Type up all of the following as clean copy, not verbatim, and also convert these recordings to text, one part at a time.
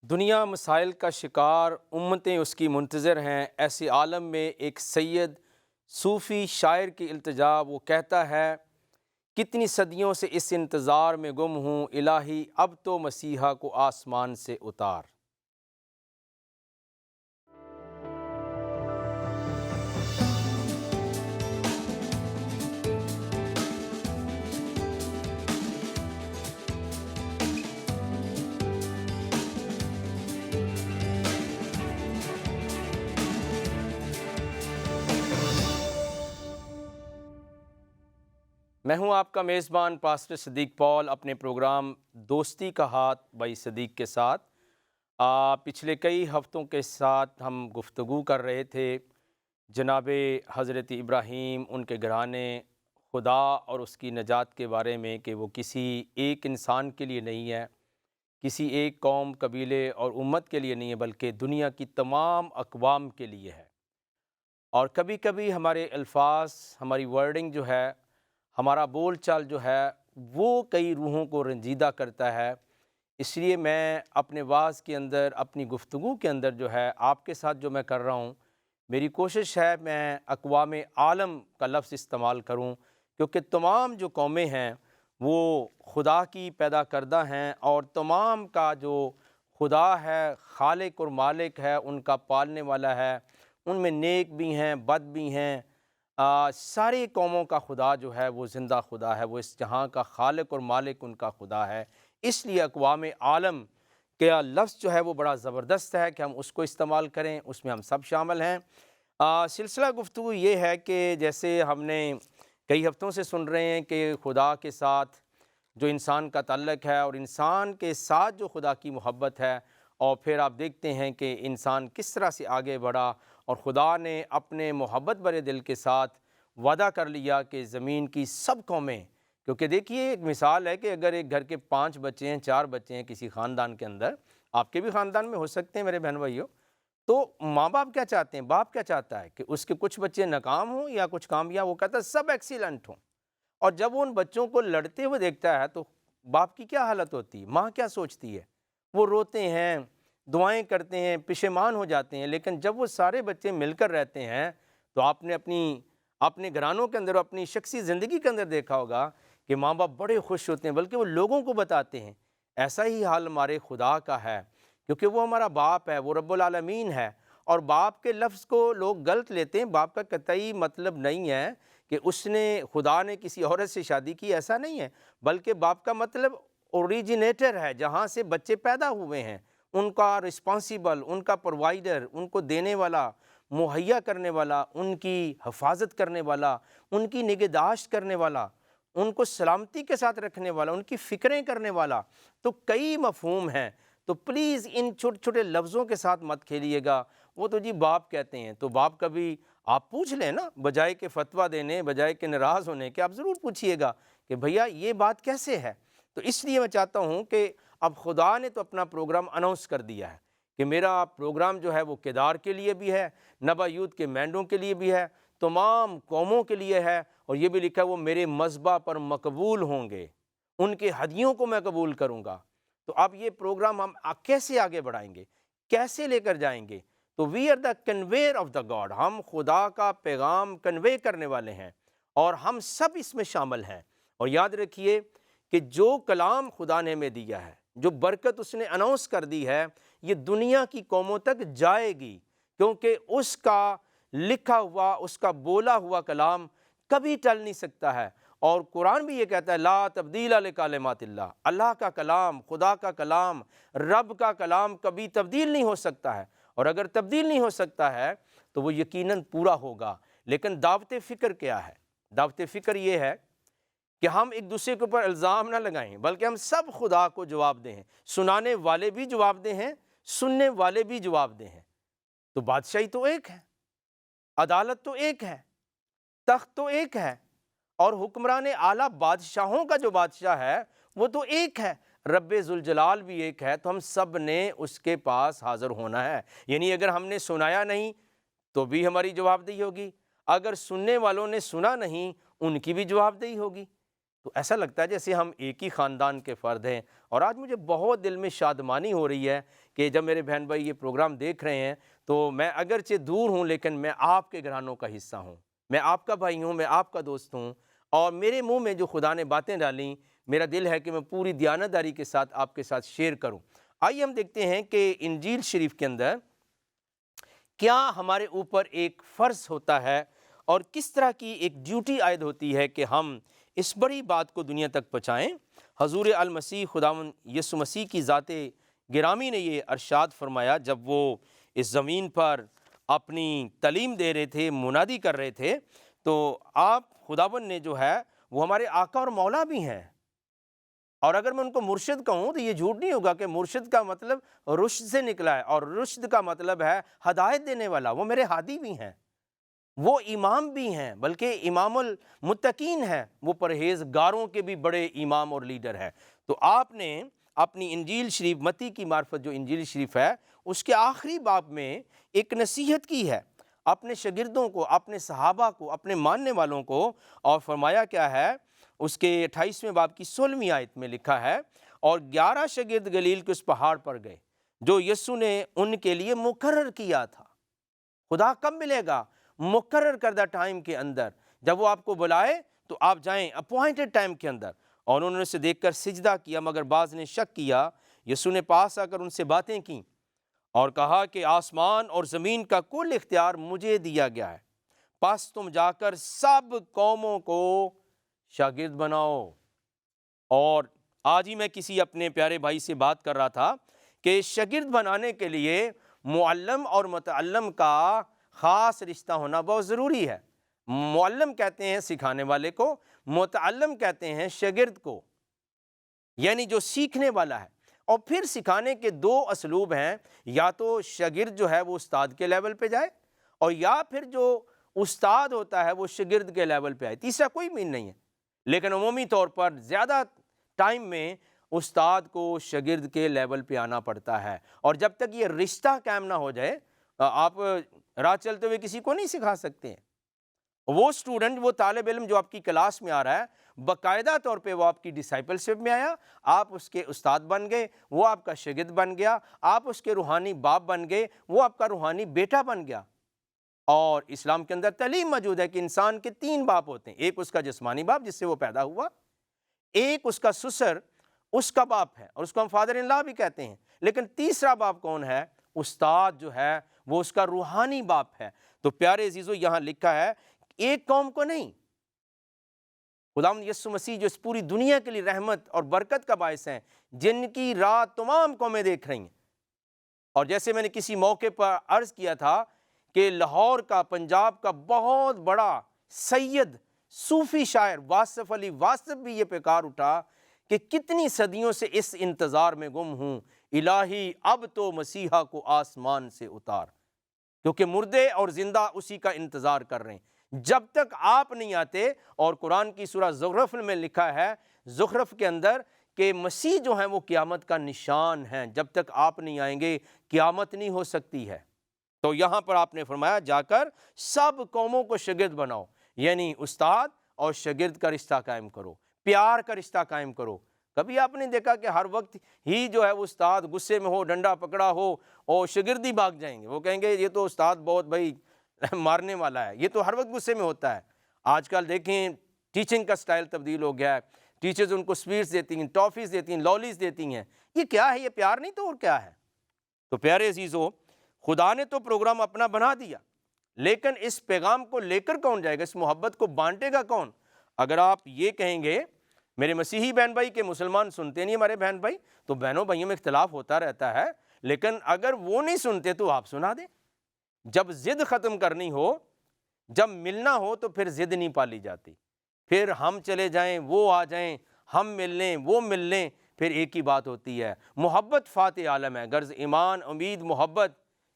دنیا مسائل کا شکار، امتیں اس کی منتظر ہیں۔ ایسے عالم میں ایک سید صوفی شاعر کی التجا، وہ کہتا ہے کتنی صدیوں سے اس انتظار میں گم ہوں، الہی اب تو مسیحا کو آسمان سے اتار۔ میں ہوں آپ کا میزبان پاسٹر صدیق پال، اپنے پروگرام دوستی کا ہاتھ بھائی صدیق کے ساتھ۔ پچھلے کئی ہفتوں کے ساتھ ہم گفتگو کر رہے تھے جناب حضرت ابراہیم، ان کے گھرانے، خدا اور اس کی نجات کے بارے میں، کہ وہ کسی ایک انسان کے لیے نہیں ہے، کسی ایک قوم، قبیلے اور امت کے لیے نہیں ہے، بلکہ دنیا کی تمام اقوام کے لیے ہے۔ اور کبھی کبھی ہمارے الفاظ، ہماری ورڈنگ جو ہے، ہمارا بول چال جو ہے، وہ کئی روحوں کو رنجیدہ کرتا ہے۔ اس لیے میں اپنے وعظ کے اندر، اپنی گفتگو کے اندر جو ہے آپ کے ساتھ جو میں کر رہا ہوں، میری کوشش ہے میں اقوام عالم کا لفظ استعمال کروں، کیونکہ تمام جو قومیں ہیں وہ خدا کی پیدا کردہ ہیں، اور تمام کا جو خدا ہے، خالق اور مالک ہے، ان کا پالنے والا ہے۔ ان میں نیک بھی ہیں، بد بھی ہیں۔ ساری قوموں کا خدا جو ہے وہ زندہ خدا ہے، وہ اس جہاں کا خالق اور مالک ان کا خدا ہے۔ اس لیے اقوام عالم کا لفظ جو ہے وہ بڑا زبردست ہے کہ ہم اس کو استعمال کریں، اس میں ہم سب شامل ہیں۔ سلسلہ گفتگو یہ ہے کہ جیسے ہم نے کئی ہفتوں سے سن رہے ہیں کہ خدا کے ساتھ جو انسان کا تعلق ہے، اور انسان کے ساتھ جو خدا کی محبت ہے، اور پھر آپ دیکھتے ہیں کہ انسان کس طرح سے آگے بڑھا، اور خدا نے اپنے محبت بھرے دل کے ساتھ وعدہ کر لیا کہ زمین کی سب قومیں، کیونکہ دیکھیے ایک مثال ہے کہ اگر ایک گھر کے 5 بچے ہیں، 4 بچے ہیں کسی خاندان کے اندر، آپ کے بھی خاندان میں ہو سکتے ہیں میرے بہن بھائیوں، تو ماں باپ کیا چاہتے ہیں؟ باپ کیا چاہتا ہے کہ اس کے کچھ بچے ناکام ہوں یا کچھ کامیاب، وہ کہتا ہے سب ایکسیلنٹ ہوں۔ اور جب وہ ان بچوں کو لڑتے ہوئے دیکھتا ہے تو باپ کی کیا حالت ہوتی ہے؟ ماں کیا سوچتی ہے؟ وہ روتے ہیں، دعائیں کرتے ہیں، پشیمان ہو جاتے ہیں۔ لیکن جب وہ سارے بچے مل کر رہتے ہیں تو آپ نے اپنے گھرانوں کے اندر، اپنی شخصی زندگی کے اندر دیکھا ہوگا کہ ماں باپ بڑے خوش ہوتے ہیں، بلکہ وہ لوگوں کو بتاتے ہیں۔ ایسا ہی حال ہمارے خدا کا ہے، کیونکہ وہ ہمارا باپ ہے، وہ رب العالمین ہے۔ اور باپ کے لفظ کو لوگ غلط لیتے ہیں۔ باپ کا قطعی مطلب نہیں ہے کہ خدا نے کسی عورت سے شادی کی، ایسا نہیں ہے، بلکہ باپ کا مطلب اوریجنیٹر ہے، جہاں سے بچے پیدا ہوئے ہیں، ان کا رسپانسیبل، ان کا پرووائڈر، ان کو دینے والا، مہیا کرنے والا، ان کی حفاظت کرنے والا، ان کی نگہداشت کرنے والا، ان کو سلامتی کے ساتھ رکھنے والا، ان کی فکریں کرنے والا۔ تو کئی مفہوم ہیں، تو پلیز ان چھوٹے چھوٹے لفظوں کے ساتھ مت کھیلیے گا۔ وہ تو جی باپ کہتے ہیں، تو باپ کا بھی آپ پوچھ لیں نا، بجائے کہ فتویٰ دینے، بجائے کہ ناراض ہونے کے، آپ ضرور پوچھئے گا کہ بھیا یہ بات کیسے ہے۔ تو اس لیے میں چاہتا ہوں کہ اب خدا نے تو اپنا پروگرام اناؤنس کر دیا ہے کہ میرا پروگرام جو ہے وہ کدار کے لیے بھی ہے، نبا یوتھ کے مینڈوں کے لیے بھی ہے، تمام قوموں کے لیے ہے، اور یہ بھی لکھا ہے وہ میرے مذبح پر مقبول ہوں گے، ان کے ہدیوں کو میں قبول کروں گا۔ تو اب یہ پروگرام ہم کیسے آگے بڑھائیں گے، کیسے لے کر جائیں گے؟ تو we are the conveyor of the God, ہم خدا کا پیغام کنوے کرنے والے ہیں، اور ہم سب اس میں شامل ہیں۔ اور یاد رکھیے کہ جو کلام خدا نے ہمیں دیا ہے، جو برکت اس نے اناؤنس کر دی ہے، یہ دنیا کی قوموں تک جائے گی، کیونکہ اس کا لکھا ہوا، اس کا بولا ہوا کلام کبھی ٹل نہیں سکتا ہے۔ اور قرآن بھی یہ کہتا ہے لا تبدیل لکلمات اللہ، اللہ کا کلام، خدا کا کلام، رب کا کلام کبھی تبدیل نہیں ہو سکتا ہے، اور اگر تبدیل نہیں ہو سکتا ہے تو وہ یقیناً پورا ہوگا۔ لیکن دعوت فکر کیا ہے؟ دعوت فکر یہ ہے کہ ہم ایک دوسرے کے اوپر الزام نہ لگائیں، بلکہ ہم سب خدا کو جواب دیں، سنانے والے بھی جواب دیں ہیں، سننے والے بھی جواب دیں ہیں۔ تو بادشاہی تو ایک ہے، عدالت تو ایک ہے، تخت تو ایک ہے، اور حکمران اعلیٰ بادشاہوں کا جو بادشاہ ہے وہ تو ایک ہے، رب ذوالجلال بھی ایک ہے۔ تو ہم سب نے اس کے پاس حاضر ہونا ہے۔ یعنی اگر ہم نے سنایا نہیں تو بھی ہماری جواب دہی ہوگی، اگر سننے والوں نے سنا نہیں ان کی بھی جواب دہی ہوگی۔ تو تو ایسا لگتا ہے جیسے ہم ایک ہی خاندان کے فرد ہیں۔ اور آج مجھے بہت دل میں شادمانی ہو رہی ہے کہ جب میرے بہن بھائی یہ پروگرام دیکھ رہے ہیں تو میں اگرچہ دور ہوں لیکن میں آپ کے گھرانوں کا حصہ ہوں، میں آپ کا بھائی ہوں، میں آپ کا دوست ہوں، اور میرے منہ میں جو خدا نے باتیں ڈالیں میرا دل ہے کہ میں پوری دیانتداری کے ساتھ آپ کے ساتھ شیئر کروں۔ آئیے ہم دیکھتے ہیں کہ انجیل شریف کے اندر کیا ہمارے اوپر ایک فرض ہوتا ہے اور کس طرح کی ایک ڈیوٹی عائد ہوتی ہے کہ ہم اس بڑی بات کو دنیا تک پہنچائیں۔ حضور المسیح خداوند یسوع مسیح کی ذات گرامی نے یہ ارشاد فرمایا جب وہ اس زمین پر اپنی تعلیم دے رہے تھے، منادی کر رہے تھے، تو آپ خداوند نے جو ہے وہ ہمارے آقا اور مولا بھی ہیں، اور اگر میں ان کو مرشد کہوں تو یہ جھوٹ نہیں ہوگا کہ مرشد کا مطلب رشد سے نکلا ہے، اور رشد کا مطلب ہے ہدایت دینے والا۔ وہ میرے ہادی بھی ہیں، وہ امام بھی ہیں، بلکہ امام المتقین ہیں، وہ پرہیزگاروں کے بھی بڑے امام اور لیڈر ہیں۔ تو آپ نے اپنی انجیل شریف متی کی معرفت جو انجیل شریف ہے اس کے آخری باب میں ایک نصیحت کی ہے اپنے شاگردوں کو، اپنے صحابہ کو، اپنے ماننے والوں کو، اور فرمایا کیا ہے اس کے 28ویں باب کی 16ویں آیت میں لکھا ہے، اور 11 شاگرد گلیل کے اس پہاڑ پر گئے جو یسوع نے ان کے لیے مقرر کیا تھا۔ خدا کب ملے گا؟ مقرر کردہ ٹائم کے اندر، جب وہ آپ کو بلائے تو آپ جائیں اپوائنٹڈ ٹائم کے اندر۔ اور انہوں نے اسے دیکھ کر سجدہ کیا، مگر بعض نے شک کیا۔ یسوع نے پاس آ کر ان سے باتیں کیں اور کہا کہ آسمان اور زمین کا کل اختیار مجھے دیا گیا ہے، پس تم جا کر سب قوموں کو شاگرد بناؤ۔ اور آج ہی میں کسی اپنے پیارے بھائی سے بات کر رہا تھا کہ شاگرد بنانے کے لیے معلم اور متعلم کا خاص رشتہ ہونا بہت ضروری ہے۔ معلم کہتے ہیں سکھانے والے کو، متعلم کہتے ہیں شاگرد کو، یعنی جو سیکھنے والا ہے۔ اور پھر سکھانے کے دو اسلوب ہیں، یا تو شاگرد جو ہے وہ استاد کے لیول پہ جائے، اور یا پھر جو استاد ہوتا ہے وہ شاگرد کے لیول پہ آئے، تیسرا کوئی مین نہیں ہے۔ لیکن عمومی طور پر زیادہ ٹائم میں استاد کو شاگرد کے لیول پہ آنا پڑتا ہے، اور جب تک یہ رشتہ قائم نہ ہو جائے آپ راہ چلتے ہوئے کسی کو نہیں سکھا سکتے ہیں۔ وہ اسٹوڈنٹ، وہ طالب علم جو آپ کی کلاس میں آ رہا ہے، باقاعدہ طور پہ وہ آپ کی ڈسائپلشپ میں آیا، آپ اس کے استاد بن گئے، وہ آپ کا شاگرد بن گیا، آپ اس کے روحانی باپ بن گئے، وہ آپ کا روحانی بیٹا بن گیا۔ اور اسلام کے اندر تعلیم موجود ہے کہ انسان کے 3 باپ ہوتے ہیں، ایک اس کا جسمانی باپ جس سے وہ پیدا ہوا، ایک اس کا سسر اس کا باپ ہے اور اس کو ہم فادر ان لا بھی کہتے ہیں، لیکن تیسرا باپ کون ہے؟ استاد جو ہے وہ اس کا روحانی باپ ہے۔ تو پیارے عزیزو، یہاں لکھا ہے ایک قوم کو نہیں، خداوند یسوع مسیح جو اس پوری دنیا کے لیے رحمت اور برکت کا باعث ہیں، جن کی راہ تمام قومیں دیکھ رہی ہیں۔ اور جیسے میں نے کسی موقع پر عرض کیا تھا کہ لاہور کا، پنجاب کا بہت بڑا سید صوفی شاعر واصف علی واصف بھی یہ پیکار اٹھا کہ کتنی صدیوں سے اس انتظار میں گم ہوں، الہی اب تو مسیحا کو آسمان سے اتار، کیونکہ مردے اور زندہ اسی کا انتظار کر رہے ہیں جب تک آپ نہیں آتے۔ اور قرآن کی سورہ زخرف میں لکھا ہے، زخرف کے اندر، کہ مسیح جو ہیں وہ قیامت کا نشان ہیں، جب تک آپ نہیں آئیں گے قیامت نہیں ہو سکتی ہے۔ تو یہاں پر آپ نے فرمایا جا کر سب قوموں کو شاگرد بناؤ، یعنی استاد اور شاگرد کا رشتہ قائم کرو، پیار کا رشتہ قائم کرو۔ کبھی آپ نے دیکھا کہ ہر وقت ہی جو ہے وہ استاد غصے میں ہو، ڈنڈا پکڑا ہو، اور شاگرد ہی بھاگ جائیں گے، وہ کہیں گے یہ تو استاد بہت بھائی مارنے والا ہے، یہ تو ہر وقت غصے میں ہوتا ہے۔ آج کل دیکھیں ٹیچنگ کا سٹائل تبدیل ہو گیا ہے، ٹیچرز ان کو سویٹس دیتی ہیں، ٹافیز دیتی ہیں، لولیز دیتی ہیں، یہ کیا ہے؟ یہ پیار نہیں تو اور کیا ہے؟ تو پیارے عزیزو، خدا نے تو پروگرام اپنا بنا دیا، لیکن اس پیغام کو لے کر کون جائے گا؟ اس محبت کو بانٹے گا کون؟ اگر آپ یہ کہیں گے میرے مسیحی بہن بھائی کہ مسلمان سنتے نہیں ہمارے بہن بھائی، تو بہنوں بھائیوں میں اختلاف ہوتا رہتا ہے، لیکن اگر وہ نہیں سنتے تو آپ سنا دیں۔ جب ضد ختم کرنی ہو، جب ملنا ہو، تو پھر ضد نہیں پالی جاتی، پھر ہم چلے جائیں وہ آ جائیں، ہم مل لیں وہ مل لیں، پھر ایک ہی بات ہوتی ہے۔ محبت فاتح عالم ہے، غرض ایمان، امید، محبت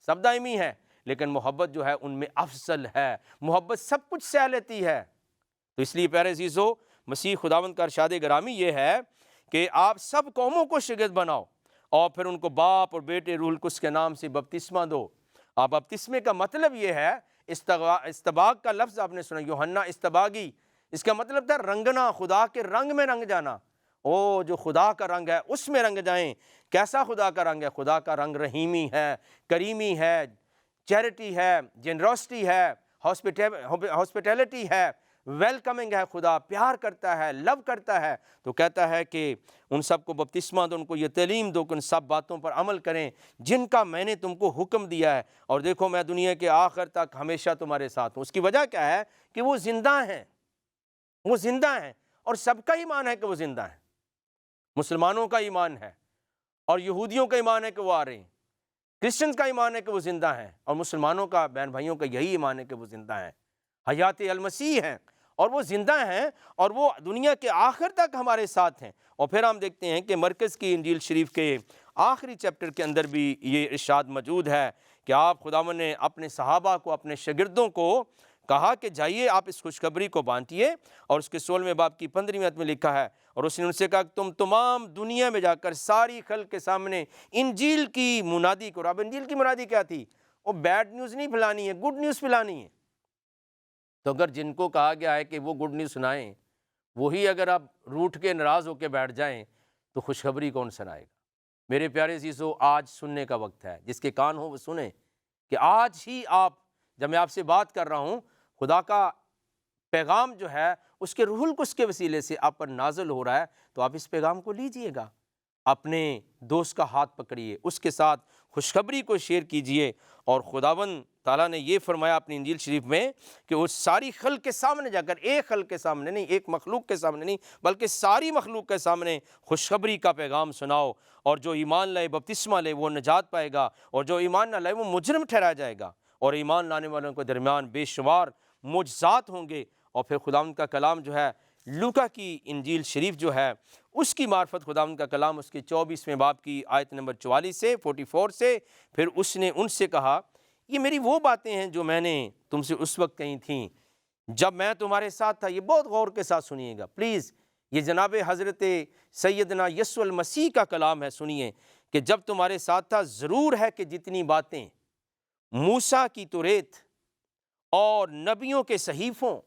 سب دائمی ہے، لیکن محبت جو ہے ان میں افضل ہے، محبت سب کچھ سہ لیتی ہے۔ تو اس لیے پیارے عزیزو، مسیح خداوند کا ارشاد گرامی یہ ہے کہ آپ سب قوموں کو شاگرد بناؤ، اور پھر ان کو باپ اور بیٹے روح القدس کے نام سے بپتسمہ دو۔ اب بپتسمے کا مطلب یہ ہے، استباغ کا لفظ آپ نے سنا، یوحنا استباغی، اس کا مطلب تھا رنگنا، خدا کے رنگ میں رنگ جانا۔ او جو خدا کا رنگ ہے اس میں رنگ جائیں۔ کیسا خدا کا رنگ ہے؟ خدا کا رنگ رحیمی ہے، کریمی ہے، چیریٹی ہے، جنروسٹی ہے، ہاسپٹیلٹی ہے، ویلکمنگ ہے۔ خدا پیار کرتا ہے، لو کرتا ہے۔ تو کہتا ہے کہ ان سب کو بپتسمہ دو، ان کو یہ تعلیم دو کہ ان سب باتوں پر عمل کریں جن کا میں نے تم کو حکم دیا ہے، اور دیکھو میں دنیا کے آخر تک ہمیشہ تمہارے ساتھ ہوں۔ اس کی وجہ کیا ہے؟ کہ وہ زندہ ہیں، وہ زندہ ہیں، اور سب کا ایمان ہے کہ وہ زندہ ہیں۔ مسلمانوں کا ایمان ہے، اور یہودیوں کا ایمان ہے کہ وہ آ رہے ہیں، کرسچنز کا ایمان ہے کہ وہ زندہ ہیں، اور مسلمانوں کا، بہن بھائیوں کا یہی ایمان ہے کہ وہ زندہ ہیں، حیات المسیح ہیں، اور وہ زندہ ہیں، اور وہ دنیا کے آخر تک ہمارے ساتھ ہیں۔ اور پھر ہم دیکھتے ہیں کہ مرکز کی انجیل شریف کے آخری چیپٹر کے اندر بھی یہ ارشاد موجود ہے کہ آپ خداوند نے اپنے صحابہ کو، اپنے شاگردوں کو کہا کہ جائیے آپ اس خوشخبری کو بانٹیے، اور اس کے 16ویں باب کی 15ویں آیت میں لکھا ہے، اور اس نے ان سے کہا کہ تم تمام دنیا میں جا کر ساری خلق کے سامنے انجیل کی منادی کرو۔ اب انجیل کی منادی کیا تھی؟ وہ بیڈ نیوز نہیں پھیلانی ہے، گڈ نیوز پھیلانی ہے۔ تو اگر جن کو کہا گیا ہے کہ وہ گڈ نیوز سنائیں، وہی اگر آپ روٹھ کے ناراض ہو کے بیٹھ جائیں تو خوشخبری کون سنائے گا؟ میرے پیارے عزیزو، آج سننے کا وقت ہے، جس کے کان ہو وہ سنیں کہ آج ہی آپ، جب میں آپ سے بات کر رہا ہوں، خدا کا پیغام جو ہے اس کے روح القدس کے وسیلے سے آپ پر نازل ہو رہا ہے، تو آپ اس پیغام کو لیجئے گا، اپنے دوست کا ہاتھ پکڑیے، اس کے ساتھ خوشخبری کو شیئر کیجئے۔ اور خداوند تعالیٰ نے یہ فرمایا اپنی انجیل شریف میں کہ وہ ساری خلق کے سامنے جا کر، ایک خلق کے سامنے نہیں، ایک مخلوق کے سامنے نہیں، بلکہ ساری مخلوق کے سامنے خوشخبری کا پیغام سناؤ، اور جو ایمان لائے، بپتسمہ لے، وہ نجات پائے گا، اور جو ایمان نہ لائے وہ مجرم ٹھہرایا جائے گا، اور ایمان لانے والوں کے درمیان بے شمار معجزات ہوں گے۔ اور پھر خداوند کا کلام جو ہے، لوکا کی انجیل شریف جو ہے، اس کی معرفت خداوند کا کلام اس کے 24ویں باب کی آیت نمبر 44 سے 44 سے، پھر اس نے ان سے کہا، یہ میری وہ باتیں ہیں جو میں نے تم سے اس وقت کہی تھیں جب میں تمہارے ساتھ تھا۔ یہ بہت غور کے ساتھ سنیے گا پلیز، یہ جناب حضرت سیدنا یسوع المسیح کا کلام ہے، سنیے کہ جب تمہارے ساتھ تھا، ضرور ہے کہ جتنی باتیں موسیٰ کی توریت اور نبیوں کے صحیفوں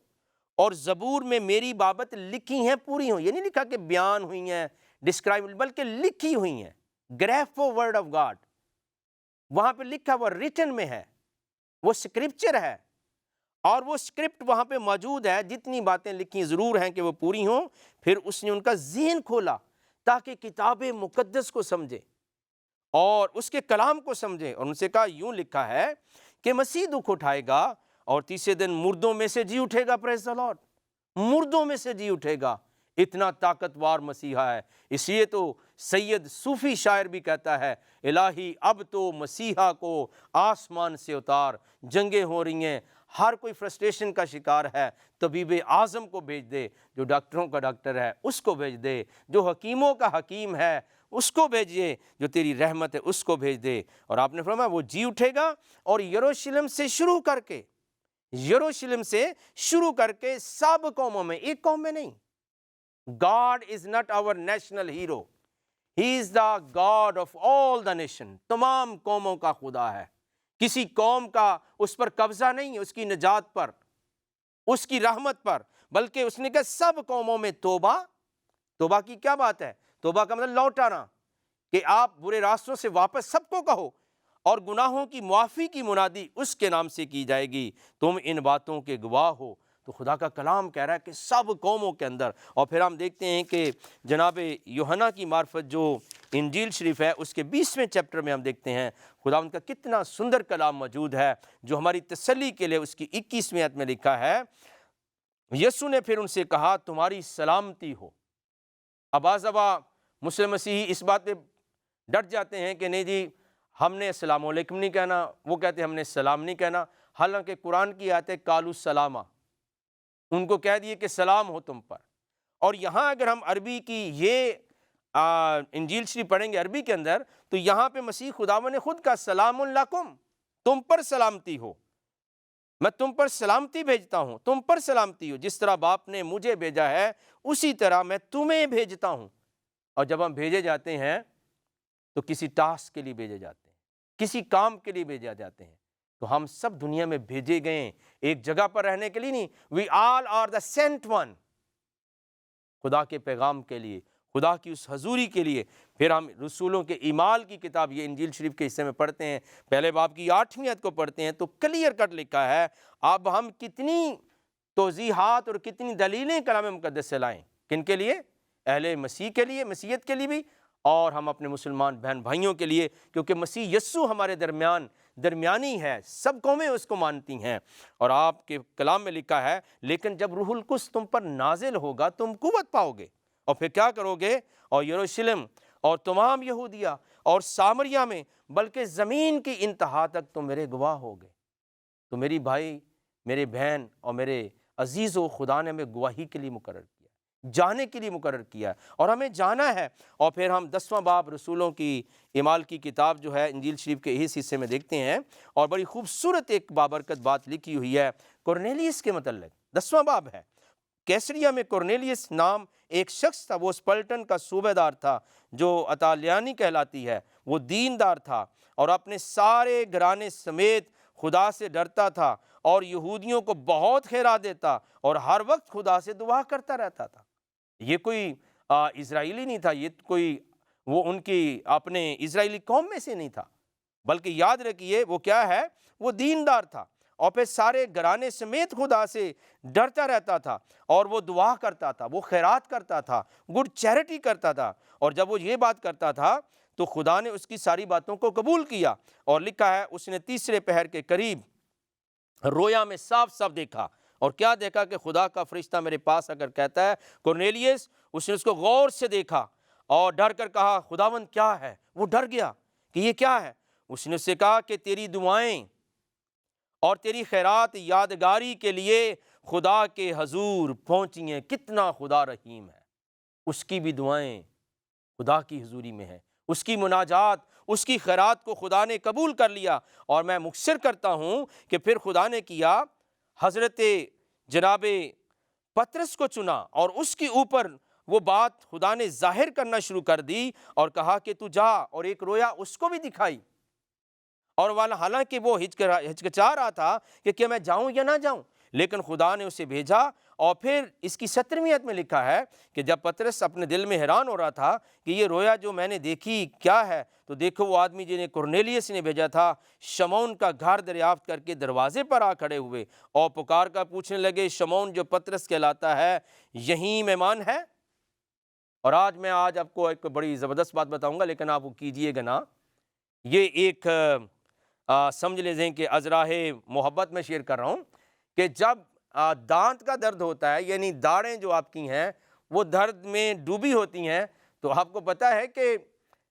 اور زبور میں میری بابت لکھی ہیں پوری ہوں۔ یہ نہیں لکھا کہ بیان ہوئی ہیں، ڈسکرائب، بلکہ لکھی ہوئی ہیں، گریفو ورڈ آف گاڈ، وہاں پہ لکھا وہ ریٹن میں ہے، وہ سکرپچر ہے، اور وہ سکرپٹ وہاں پہ موجود ہے، جتنی باتیں لکھی ضرور ہیں کہ وہ پوری ہوں۔ پھر اس نے ان کا ذہن کھولا تاکہ کتاب مقدس کو سمجھے اور اس کے کلام کو سمجھے، اور ان سے کہا یوں لکھا ہے کہ مسیح دکھ اٹھائے گا اور تیسرے دن مردوں میں سے جی اٹھے گا۔ پریز دی لارڈ، مردوں میں سے جی اٹھے گا، اتنا طاقتور مسیحا ہے۔ اس لیے تو سید صوفی شاعر بھی کہتا ہے، الہی اب تو مسیحا کو آسمان سے اتار، جنگیں ہو رہی ہیں، ہر کوئی فرسٹریشن کا شکار ہے، طبیب اعظم کو بھیج دے، جو ڈاکٹروں کا ڈاکٹر ہے اس کو بھیج دے، جو حکیموں کا حکیم ہے اس کو بھیجیے، جو تیری رحمت ہے اس کو بھیج دے۔ اور آپ نے فرمایا وہ جی اٹھے گا، اور یروشلم سے شروع کر کے، یروشلم سے شروع کر کے سب قوموں میں، ایک قوم میں نہیں۔ God is not our national hero. He is the God of all the nation. تمام قوموں کا خدا ہے، کسی قوم کا اس پر قبضہ نہیں ہے، اس کی نجات پر، اس کی رحمت پر، بلکہ اس نے کہا سب قوموں میں توبہ۔ توبہ کی کیا بات ہے؟ توبہ کا مطلب لوٹ آنا، کہ آپ برے راستوں سے واپس سب کو کہو، اور گناہوں کی معافی کی منادی اس کے نام سے کی جائے گی، تم ان باتوں کے گواہ ہو۔ تو خدا کا کلام کہہ رہا ہے کہ سب قوموں کے اندر۔ اور پھر ہم دیکھتے ہیں کہ جناب یوحنا کی معرفت جو انجیل شریف ہے اس کے 20ویں چیپٹر میں ہم دیکھتے ہیں خدا ان کا کتنا سندر کلام موجود ہے، جو ہماری تسلی کے لیے اس کی 21ویں آیت میں لکھا ہے، یسوع نے پھر ان سے کہا تمہاری سلامتی ہو۔ اب بعض دفعہ مسلم مسیحی اس بات پہ ڈٹ جاتے ہیں کہ نہیں جی ہم نے السلام علیکم نہیں کہنا، وہ کہتے ہیں ہم نے سلام نہیں کہنا، حالانکہ قرآن کی آیت ہے قالوا سلاما، ان کو کہہ دیے کہ سلام ہو تم پر۔ اور یہاں اگر ہم عربی کی یہ انجیل شریف پڑھیں گے عربی کے اندر، تو یہاں پہ مسیح خداوند نے خود کہا سلام علیکم، تم پر سلامتی ہو، میں تم پر سلامتی بھیجتا ہوں، تم پر سلامتی ہو، جس طرح باپ نے مجھے بھیجا ہے اسی طرح میں تمہیں بھیجتا ہوں۔ اور جب ہم بھیجے جاتے ہیں تو کسی ٹاسک کے لیے بھیجے جاتے ہیں، کسی کام کے لیے بھیجے جاتے ہیں، تو ہم سب دنیا میں بھیجے گئے ہیں، ایک جگہ پر رہنے کے لیے نہیں. وی آل آر دا سینٹ ون، خدا کے پیغام کے لیے، خدا کی اس حضوری کے لیے. پھر ہم رسولوں کے اعمال کی کتاب، یہ انجیل شریف کے حصے میں پڑھتے ہیں، پہلے باب کی 8ویں آیت کو پڑھتے ہیں تو کلیئر کٹ لکھا ہے. اب ہم کتنی توضیحات اور کتنی دلیلیں کلام مقدس سے لائیں، کن کے لیے؟ اہل مسیح کے لیے، مسیحیت کے لیے بھی، اور ہم اپنے مسلمان بہن بھائیوں کے لیے، کیونکہ مسیح یسوع ہمارے درمیانی ہے، سب قومیں اس کو مانتی ہیں. اور آپ کے کلام میں لکھا ہے لیکن جب روح القدس تم پر نازل ہوگا تم قوت پاؤ گے، اور پھر کیا کرو گے؟ اور یروشلم اور تمام یہودیہ اور سامریہ میں بلکہ زمین کی انتہا تک تم میرے گواہ ہوگے. تو میری بھائی، میرے بہن اور میرے عزیزو، خدا نے ہمیں گواہی کے لیے مقرر کیا، جانے کے لیے مقرر کیا، اور ہمیں جانا ہے. اور پھر ہم 10واں باب رسولوں کی اعمال کی کتاب جو ہے انجیل شریف کے اس حصے میں دیکھتے ہیں، اور بڑی خوبصورت ایک بابرکت بات لکھی ہوئی ہے کورنیلیس کے متعلق. 10واں باب ہے. کیسریا میں کورنیلیس نام ایک شخص تھا، وہ اس پلٹن کا صوبہ دار تھا جو اطالیانی کہلاتی ہے. وہ دیندار تھا اور اپنے سارے گھرانے سمیت خدا سے ڈرتا تھا، اور یہودیوں کو بہت خیرات دیتا اور ہر وقت خدا سے دعا کرتا رہتا تھا. یہ کوئی اسرائیلی نہیں تھا، یہ کوئی وہ ان کی اپنے اسرائیلی قوم میں سے نہیں تھا، بلکہ یاد رکھیے وہ کیا ہے؟ وہ دیندار تھا، اور پھر سارے گھرانے سمیت خدا سے ڈرتا رہتا تھا، اور وہ دعا کرتا تھا، وہ خیرات کرتا تھا، گڈ چیریٹی کرتا تھا. اور جب وہ یہ بات کرتا تھا تو خدا نے اس کی ساری باتوں کو قبول کیا. اور لکھا ہے اس نے تیسرے پہر کے قریب رویا میں صاف صاف دیکھا. اور کیا دیکھا؟ کہ خدا کا فرشتہ میرے پاس اگر کہتا ہے کورنیلیس، اس نے اس کو غور سے دیکھا اور ڈر کر کہا خداوند کیا ہے؟ وہ ڈر گیا کہ یہ کیا ہے. اس نے اس سے کہا کہ تیری دعائیں اور تیری خیرات یادگاری کے لیے خدا کے حضور پہنچی ہیں. کتنا خدا رحیم ہے، اس کی بھی دعائیں خدا کی حضوری میں ہیں، اس کی مناجات، اس کی خیرات کو خدا نے قبول کر لیا. اور میں مکثر کرتا ہوں کہ پھر خدا نے کیا، حضرت جناب پطرس کو چنا اور اس کے اوپر وہ بات خدا نے ظاہر کرنا شروع کر دی، اور کہا کہ تو جا، اور ایک رویا اس کو بھی دکھائی. اور حالانکہ وہ ہچکچا رہا تھا کہ کیا میں جاؤں یا نہ جاؤں، لیکن خدا نے اسے بھیجا. اور پھر اس کی 17ویں آیت میں لکھا ہے کہ جب پطرس اپنے دل میں حیران ہو رہا تھا کہ یہ رویا جو میں نے دیکھی کیا ہے، تو دیکھو وہ آدمی جنہیں کورنیلیس نے بھیجا تھا شمعون کا گھر دریافت کر کے دروازے پر آ کھڑے ہوئے اور پکار کر پوچھنے لگے، شمعون جو پطرس کہلاتا ہے یہیں مہمان ہے؟ اور آج آپ کو ایک بڑی زبردست بات بتاؤں گا، لیکن آپ وہ کیجئے گا نا. یہ ایک سمجھ لیجئے کہ ازراہ محبت میں شیئر کر رہا ہوں کہ جب دانت کا درد ہوتا ہے، یعنی داڑیں جو آپ کی ہیں وہ درد میں ڈوبی ہوتی ہیں، تو آپ کو پتہ ہے کہ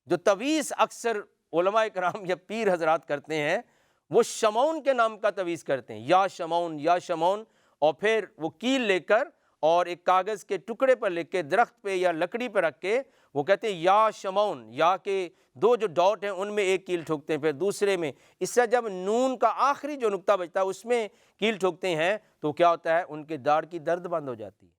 جو تویز اکثر علماء کرام یا پیر حضرات کرتے ہیں، وہ شمعون کے نام کا تویز کرتے ہیں، یا شمعون یا شمعون. اور پھر وہ کیل لے کر اور ایک کاغذ کے ٹکڑے پر لکھ کے درخت پہ یا لکڑی پہ رکھ کے وہ کہتے ہیں یا شمعون، یا کے دو جو ڈاٹ ہیں ان میں ایک کیل ٹھوکتے ہیں، پھر دوسرے میں. اس سے جب نون کا آخری جو نقطہ بچتا ہے اس میں کیل ٹھوکتے ہیں تو کیا ہوتا ہے؟ ان کے داڑھ کی درد بند ہو جاتی ہے.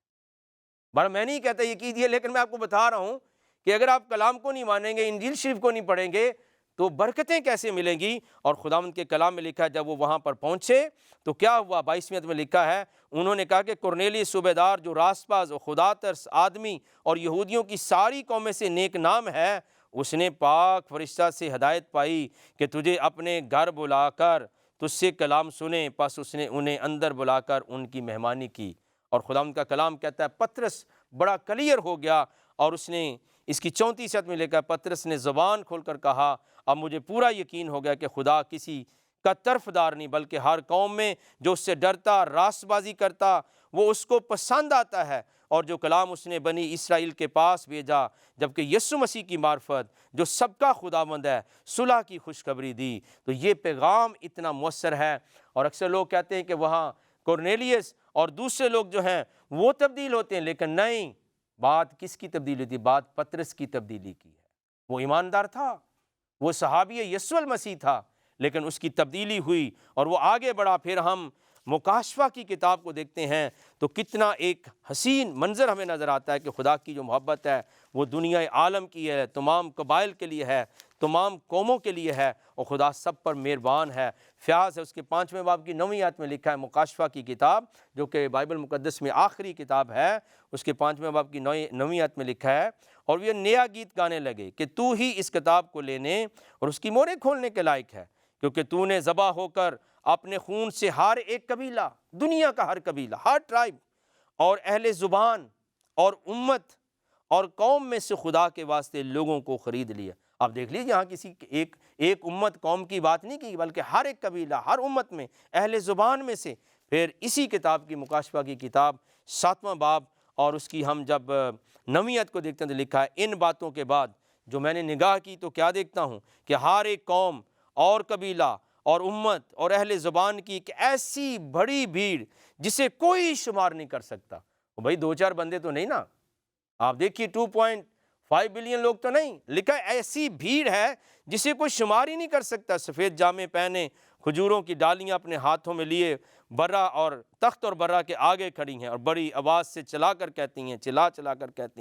بڑا میں نہیں کہتا یہ کیجئے، لیکن میں آپ کو بتا رہا ہوں کہ اگر آپ کلام کو نہیں مانیں گے، انجیل شریف کو نہیں پڑھیں گے تو برکتیں کیسے ملیں گی؟ اور خداوند کے کلام میں لکھا ہے جب وہ وہاں پر پہنچے تو کیا ہوا؟ 22ویں آیت میں لکھا ہے انہوں نے کہا کہ کورنیلیس صوبہ دار جو راست باز اور خدا ترس آدمی اور یہودیوں کی ساری قومیں سے نیک نام ہے، اس نے پاک فرشتہ سے ہدایت پائی کہ تجھے اپنے گھر بلا کر تجھ سے کلام سنے. پس اس نے انہیں اندر بلا کر ان کی مہمانی کی. اور خداوند کا کلام کہتا ہے پطرس بڑا کلیئر ہو گیا، اور اس نے اس کی 34 آیت میں لکھا پطرس نے زبان کھول کر کہا اب مجھے پورا یقین ہو گیا کہ خدا کسی کا طرفدار نہیں بلکہ ہر قوم میں جو اس سے ڈرتا، راست بازی کرتا، وہ اس کو پسند آتا ہے. اور جو کلام اس نے بنی اسرائیل کے پاس بھیجا جبکہ یسوع مسیح کی معرفت جو سب کا خداوند ہے صلح کی خوشخبری دی. تو یہ پیغام اتنا مؤثر ہے. اور اکثر لوگ کہتے ہیں کہ وہاں کورنیلیس اور دوسرے لوگ جو ہیں وہ تبدیل ہوتے ہیں، لیکن نہیں، بات کس کی تبدیلی ہوتی؟ بات پطرس کی تبدیلی کی ہے. وہ ایماندار تھا، وہ صحابی یسوع المسیح تھا، لیکن اس کی تبدیلی ہوئی اور وہ آگے بڑھا. پھر ہم مکاشفہ کی کتاب کو دیکھتے ہیں تو کتنا ایک حسین منظر ہمیں نظر آتا ہے کہ خدا کی جو محبت ہے وہ دنیا عالم کی ہے، تمام قبائل کے لیے ہے، تمام قوموں کے لیے ہے اور خدا سب پر مہربان ہے۔ فیاض ہے اس کے 5ویں باب کی 9ویں آیت میں لکھا ہے، مکاشفہ کی کتاب جو کہ بائبل مقدس میں آخری کتاب ہے، اس کے 5ویں باب کی 9ویں آیت میں لکھا ہے، اور وہ نیا گیت گانے لگے کہ تو ہی اس کتاب کو لینے اور اس کی موریں کھولنے کے لائق ہے، کیونکہ تو نے ذبح ہو کر اپنے خون سے ہر ایک قبیلہ، دنیا کا ہر قبیلہ، ہر ٹرائب اور اہل زبان اور امت اور قوم میں سے خدا کے واسطے لوگوں کو خرید لیا۔ آپ دیکھ لیجیے یہاں کسی ایک امت قوم کی بات نہیں کی، بلکہ ہر ایک قبیلہ، ہر امت میں، اہل زبان میں سے۔ پھر اسی کتاب کی مکاشفہ کی کتاب 7واں باب اور اس کی ہم جب 9ویں آیت کو دیکھتے ہیں تو لکھا ہے، ان باتوں کے بعد جو میں نے نگاہ کی تو کیا دیکھتا ہوں کہ ہر ایک قوم اور قبیلہ اور امت اور اہل زبان کی ایک ایسی بڑی بھیڑ جسے کوئی شمار نہیں کر سکتا۔ بھائی 2-4 بندے تو نہیں نا، آپ دیکھیے 2.5 بلین لوگ تو نہیں، لکھا ہے ایسی بھیڑ ہے جسے کوئی شمار ہی نہیں کر سکتا، سفید جامے پہنے، کھجوروں کی ڈالیاں اپنے ہاتھوں میں لیے، برا اور تخت اور برا کے آگے کھڑی ہیں اور بڑی آواز سے چلا کر کہتی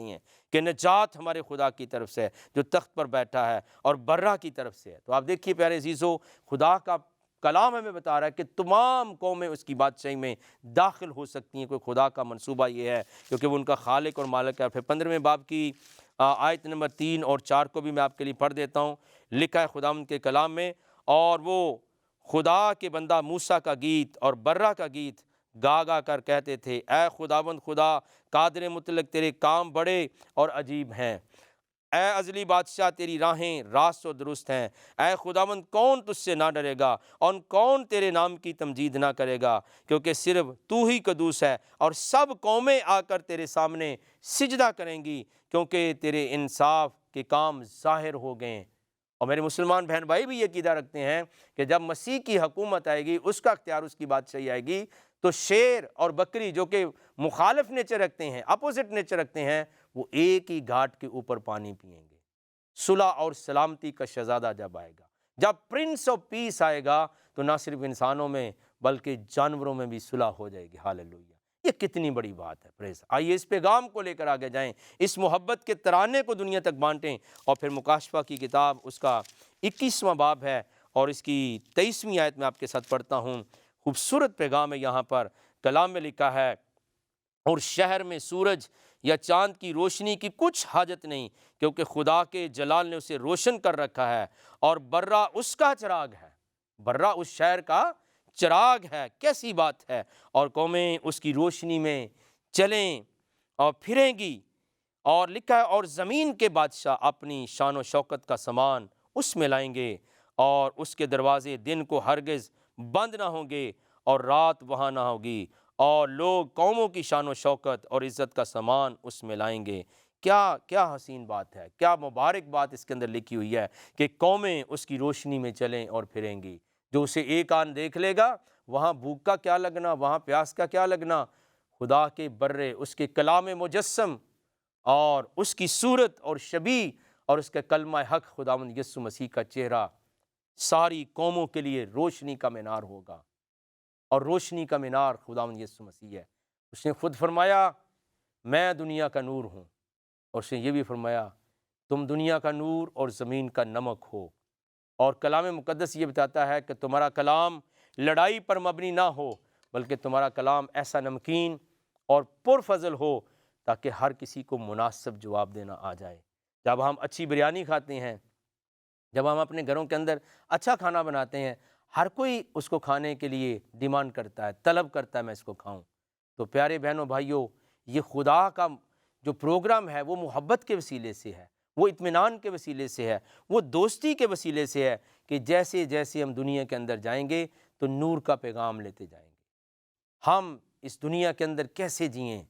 ہیں کہ نجات ہمارے خدا کی طرف سے ہے جو تخت پر بیٹھا ہے اور برا کی طرف سے ہے۔ تو آپ دیکھیے پیارے عزیزو، خدا کا کلام ہمیں بتا رہا ہے کہ تمام قومیں اس کی بادشاہی میں داخل ہو سکتی ہیں، کوئی خدا کا منصوبہ یہ ہے کیونکہ وہ ان کا خالق اور مالک ہے۔ پھر 15ویں باب کی آیت نمبر 3 اور 4 کو بھی میں آپ کے لیے پڑھ دیتا ہوں، لکھا ہے خداوند کے کلام میں، اور وہ خدا کے بندہ موسیٰ کا گیت اور برا کا گیت گا گا کر کہتے تھے، اے خداوند خدا قادر مطلق، تیرے کام بڑے اور عجیب ہیں، اے ازلی بادشاہ تیری راہیں راست و درست ہیں، اے خداوند کون تجھ سے نہ ڈرے گا اور کون تیرے نام کی تمجید نہ کرے گا، کیونکہ صرف تو ہی قدوس ہے اور سب قومیں آ کر تیرے سامنے سجدہ کریں گی، کیونکہ تیرے انصاف کے کام ظاہر ہو گئے ہیں۔ اور میرے مسلمان بہن بھائی بھی یہ عقیدہ رکھتے ہیں کہ جب مسیح کی حکومت آئے گی، اس کا اختیار، اس کی بادشاہی آئے گی، تو شیر اور بکری جو کہ مخالف نیچر رکھتے ہیں، اپوزٹ نیچر رکھتے ہیں، وہ ایک ہی گھاٹ کے اوپر پانی پئیں گے۔ صلح اور سلامتی کا شہزادہ جب آئے گا، جب پرنس آف پیس آئے گا، تو نہ صرف انسانوں میں بلکہ جانوروں میں بھی صلح ہو جائے گی۔ ہاللیلویہ! یہ کتنی بڑی بات ہے، پریز۔ آئیے اس پیغام کو لے کر آگے جائیں، اس محبت کے ترانے کو دنیا تک بانٹیں، اور پھر مکاشفہ کی کتاب اس کا 21واں باب ہے اور اس کی 23ویں آیت میں آپ کے ساتھ پڑھتا ہوں۔ خوبصورت پیغام ہے، یہاں پر کلام میں لکھا ہے، اور شہر میں سورج یا چاند کی روشنی کی کچھ حاجت نہیں، کیونکہ خدا کے جلال نے اسے روشن کر رکھا ہے، اور برا اس کا چراغ ہے۔ برا اس شہر کا چراغ ہے، کیسی بات ہے! اور قومیں اس کی روشنی میں چلیں اور پھریں گی، اور لکھا ہے، اور زمین کے بادشاہ اپنی شان و شوکت کا سامان اس میں لائیں گے، اور اس کے دروازے دن کو ہرگز بند نہ ہوں گے اور رات وہاں نہ ہوگی، اور لوگ قوموں کی شان و شوکت اور عزت کا سامان اس میں لائیں گے۔ کیا حسین بات ہے، کیا مبارک بات اس کے اندر لکھی ہوئی ہے کہ قومیں اس کی روشنی میں چلیں اور پھریں گی۔ جو اسے ایک آن دیکھ لے گا، وہاں بھوک کا کیا لگنا، وہاں پیاس کا کیا لگنا، خدا کے برے، اس کے کلام مجسم اور اس کی صورت اور شبیہ اور اس کا کلمہ حق خداوند یسوع مسیح کا چہرہ ساری قوموں کے لیے روشنی کا مینار ہوگا، اور روشنی کا مینار خداوند یسوع مسیح ہے۔ اس نے خود فرمایا، میں دنیا کا نور ہوں، اور اس نے یہ بھی فرمایا، تم دنیا کا نور اور زمین کا نمک ہو۔ اور کلام مقدس یہ بتاتا ہے کہ تمہارا کلام لڑائی پر مبنی نہ ہو، بلکہ تمہارا کلام ایسا نمکین اور پرفضل ہو تاکہ ہر کسی کو مناسب جواب دینا آ جائے۔ جب ہم اچھی بریانی کھاتے ہیں، جب ہم اپنے گھروں کے اندر اچھا کھانا بناتے ہیں، ہر کوئی اس کو کھانے کے لیے ڈیمانڈ کرتا ہے، طلب کرتا ہے میں اس کو کھاؤں۔ تو پیارے بہنوں بھائیوں، یہ خدا کا جو پروگرام ہے وہ محبت کے وسیلے سے ہے، وہ اطمینان کے وسیلے سے ہے، وہ دوستی کے وسیلے سے ہے کہ جیسے جیسے ہم دنیا کے اندر جائیں گے تو نور کا پیغام لیتے جائیں گے۔ ہم اس دنیا کے اندر کیسے جئیں؟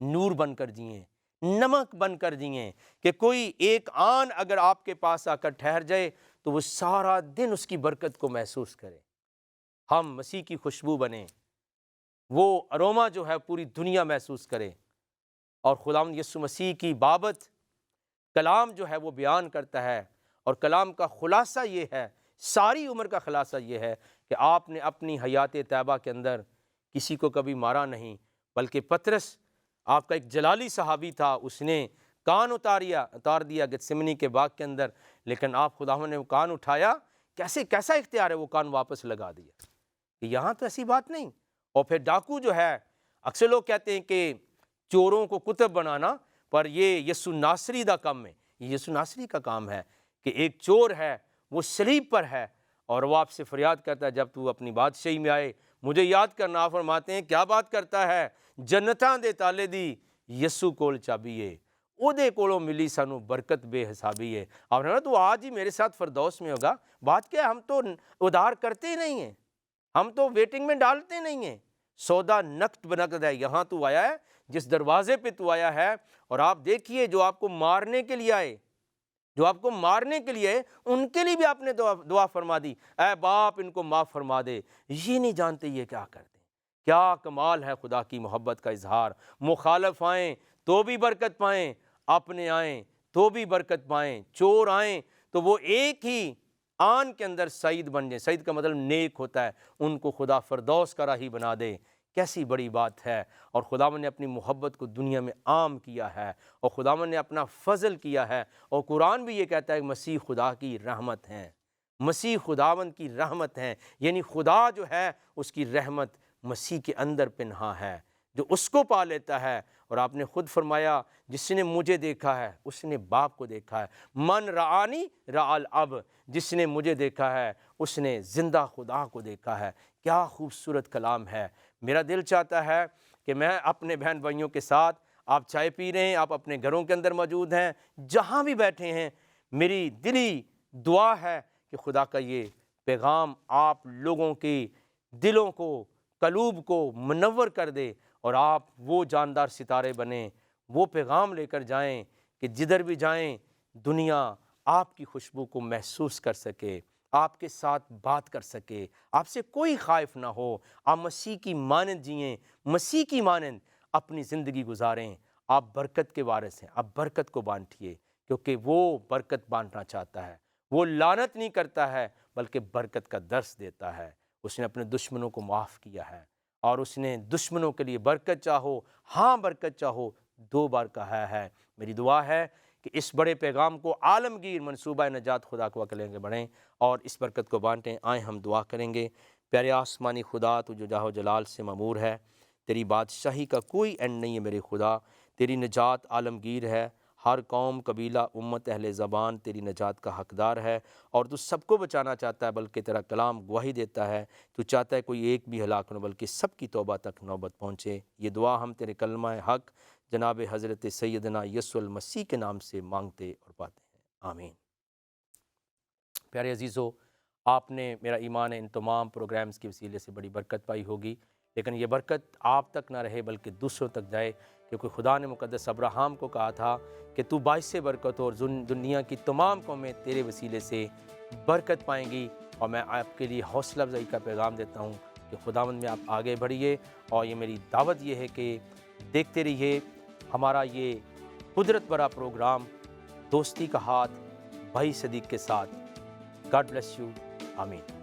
نور بن کر جئیں، نمک بن کر جئیں، کہ کوئی ایک آن اگر آپ کے پاس آ کر ٹھہر جائے تو وہ سارا دن اس کی برکت کو محسوس کرے۔ ہم مسیح کی خوشبو بنیں، وہ اروما جو ہے پوری دنیا محسوس کرے، اور خداوند یسوع مسیح کی بابت کلام جو ہے وہ بیان کرتا ہے، اور کلام کا خلاصہ یہ ہے، ساری عمر کا خلاصہ یہ ہے کہ آپ نے اپنی حیات طیبہ کے اندر کسی کو کبھی مارا نہیں، بلکہ پطرس آپ کا ایک جلالی صحابی تھا، اس نے کان اتار دیا گتسمنی کے باغ کے اندر، لیکن آپ خداوند نے وہ کان اٹھایا، کیسا اختیار ہے، وہ کان واپس لگا دیا کہ یہاں تو ایسی بات نہیں۔ اور پھر ڈاکو جو ہے، اکثر لوگ کہتے ہیں کہ چوروں کو کتب بنانا، پر یہ یسوع ناصری دا کام ہے، یہ یسوع ناصری کا کام ہے کہ ایک چور ہے، وہ صلیب پر ہے اور وہ آپ سے فریاد کرتا ہے، جب تو اپنی بادشاہی میں آئے مجھے یاد کرنا۔ آپ فرماتے ہیں کیا بات کرتا ہے، جنتاں دے تالے دی یسوع کول چابی ہے، او دے کولوں ملی سانو برکت بے حسابی ہے۔ آپ نے تو آج ہی میرے ساتھ فردوس میں ہوگا۔ بات کیا ہے، ہم تو ادھار کرتے ہی نہیں ہیں، ہم تو ویٹنگ میں ڈالتے نہیں ہیں، سودا نقد بنقد ہے۔ یہاں تو آیا ہے، جس دروازے پہ تو آیا ہے، اور آپ دیکھیے جو آپ کو مارنے کے لیے آئے، جو آپ کو مارنے کے لیے، ان کے لیے بھی آپ نے دعا فرما دی، اے باپ ان کو معاف فرما دے، یہ نہیں جانتے یہ کیا کرتے ہیں۔ کیا کمال ہے خدا کی محبت کا اظہار۔ مخالف آئیں تو بھی برکت پائیں، اپنے آئیں تو بھی برکت پائیں، چور آئیں تو وہ ایک ہی آن کے اندر سعید بن جائیں۔ سعید کا مطلب نیک ہوتا ہے، ان کو خدا فردوس کا راہی بنا دے۔ کیسی بڑی بات ہے، اور خداوند نے اپنی محبت کو دنیا میں عام کیا ہے، اور خداوند نے اپنا فضل کیا ہے، اور قرآن بھی یہ کہتا ہے کہ مسیح خدا کی رحمت ہیں، مسیح خداوند کی رحمت ہیں، یعنی خدا جو ہے اس کی رحمت مسیح کے اندر پنہا ہے، جو اس کو پا لیتا ہے۔ اور آپ نے خود فرمایا جس نے مجھے دیکھا ہے اس نے باپ کو دیکھا ہے، من رعانی رعا الاب، جس نے مجھے دیکھا ہے اس نے زندہ خدا کو دیکھا ہے۔ کیا خوبصورت کلام ہے۔ میرا دل چاہتا ہے کہ میں اپنے بہن بھائیوں کے ساتھ، آپ چائے پی رہے ہیں، آپ اپنے گھروں کے اندر موجود ہیں، جہاں بھی بیٹھے ہیں، میری دلی دعا ہے کہ خدا کا یہ پیغام آپ لوگوں کی دلوں کو، قلوب کو منور کر دے، اور آپ وہ جاندار ستارے بنیں، وہ پیغام لے کر جائیں کہ جدھر بھی جائیں دنیا آپ کی خوشبو کو محسوس کر سکے، آپ کے ساتھ بات کر سکے، آپ سے کوئی خائف نہ ہو۔ آپ مسیح کی مانند جئیں، مسیح کی مانند اپنی زندگی گزاریں۔ آپ برکت کے وارث ہیں، آپ برکت کو بانٹیے، کیونکہ وہ برکت بانٹنا چاہتا ہے۔ وہ لعنت نہیں کرتا ہے بلکہ برکت کا درس دیتا ہے۔ اس نے اپنے دشمنوں کو معاف کیا ہے، اور اس نے دشمنوں کے لیے برکت چاہو، ہاں برکت چاہو، 2 بار کہا ہے۔ میری دعا ہے کہ اس بڑے پیغام کو عالمگیر منصوبہ نجات خدا کو لے کے بڑھیں اور اس برکت کو بانٹیں۔ آئیں ہم دعا کریں گے۔ پیارے آسمانی خدا، تو جو جاہ و جلال سے مامور ہے، تیری بادشاہی کا کوئی اینڈ نہیں ہے میرے خدا، تیری نجات عالمگیر ہے، ہر قوم، قبیلہ، امت، اہل زبان تیری نجات کا حقدار ہے، اور تو سب کو بچانا چاہتا ہے، بلکہ تیرا کلام گواہی دیتا ہے، تو چاہتا ہے کوئی ایک بھی ہلاک نہ، بلکہ سب کی توبہ تک نوبت پہنچے۔ یہ دعا ہم تیرے کلمہ حق جناب حضرت سیدنا یسوع المسیح کے نام سے مانگتے اور پاتے ہیں، آمین۔ پیارے عزیزو، آپ نے، میرا ایمان ہے، ان تمام پروگرامز کے وسیلے سے بڑی برکت پائی ہوگی، لیکن یہ برکت آپ تک نہ رہے بلکہ دوسروں تک جائے، کیونکہ خدا نے مقدس ابراہیم کو کہا تھا کہ تو باعث برکت ہو، اور دنیا کی تمام قومیں تیرے وسیلے سے برکت پائیں گی۔ اور میں آپ کے لیے حوصلہ افزائی کا پیغام دیتا ہوں کہ خداوند میں آپ آگے بڑھیے، اور یہ میری دعوت یہ ہے کہ دیکھتے رہیے ہمارا یہ قدرت بھرا پروگرام دوستی کا ہاتھ بھائی صدیق کے ساتھ۔ گاڈ بلیس یو، آمین۔